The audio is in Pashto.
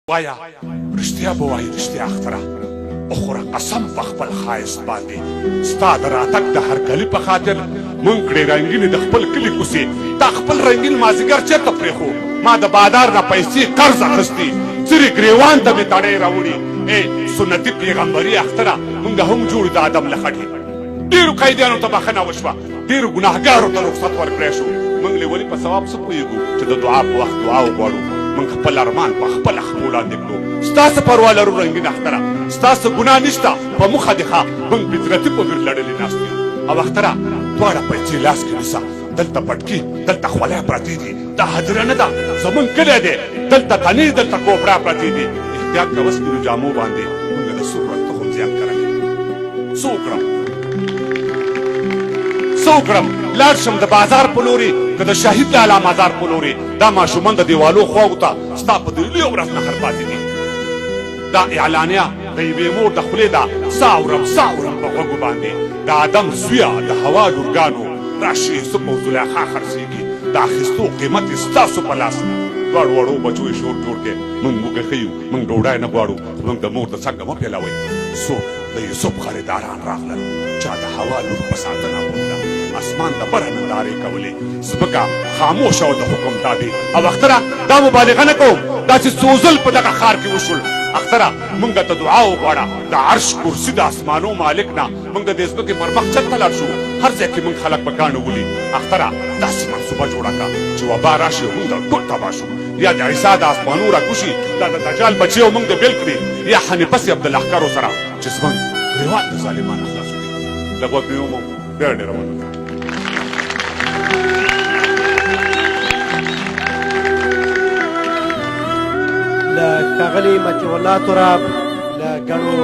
وایا رښتیا به وایي رښتیا اختره اخوره قسم په خپل ښایست باندې ستا د راتګ د هرکلي په خاطر مونږ کړې رنګینې د خپل کلي کوڅې تا خپل رنګین مازدیګر چېرته پرېښو ما د بادار نه پیسې قرض اخیستې څرې ګریوان ته مې تڼۍ راوړي ای سنتي پیغمبري اختره مونږ هم جوړ د ادم له خټې ډېرو قیدیانو ته بخښنه وشوه ډېرو ګناهګارو ته رخصت ورکړی شو مونږ لیوني په ثواب څه پوهېږو چې د دعا په وخت دعا وغواړو مونږ خپل ارمان په خپله خپو لاندې کړو ستا څه پروا لرو رنګین اختره ستا څه ګناه نشته په موخه دې ښه مونږ فطرتي په ګر لړلې ناست یو او اختره دواړه پیسې لاس کې نیسه دلته پټکي دلته خولۍ پرتې دي دا هدیره نه ده زمونږ کلی دی دلته تنې دلته کوپړه پرتې دي احتیاط کوه سپینو جامو باندې مونږ د سور رنګ تخم زیات کرلی څه وکړم څه وکړم لاړ شم د بازار په لورې که د شهید لالا مزار په لورې دا ماشومان د دیوالو خواو ته ستا په دلي ورځ نخر پاتې دي دا اعلانیه د یوې مور د خولې ده سا اورم په غوږو باندې د آدم زویه د هوا لورګانو راشي یوسف او زلیخا خرڅېږي د اخیستو قیمت یې ستاسو په لاس دواړو وړو بچو یې شور جوړ کړې موږ موږه ښه یو موږ ډوډۍ نه غواړو موږ د مور د څنګه مه پیلوئ څوک د یوسف خریداران راغلل چا د هوا لور په ساتنه بوتله اسمان د بره نندارې کولې ځمکه خاموشه او د حکم تابع او اختره دا مبالغه نه کوم دا چې څو ځل په دغه ښار کې وشول اختره مونږ ته دعا وغواړه د عرش کرسي د اسمانو مالک نه مونږ د دې ځمکې پر مخ چت ته لاړ شو هر ځای کې مونږ خلک په کاڼو ولي اختره داسې منصوبه جوړه کړه چې وبا راشي او مونږ ټول تباه شو یا د عیسی د اسمانو راکوشي دا د دجال بچي او مونږ د بېل کړي یا حنیفه صاحب د لښکرو سره چې زموږ ګریوان د ظالمانو خلاص کړي لږ وخت مې ومو ډېره ډېره مننه له ښاغلي متیع الله تراب له ګڼو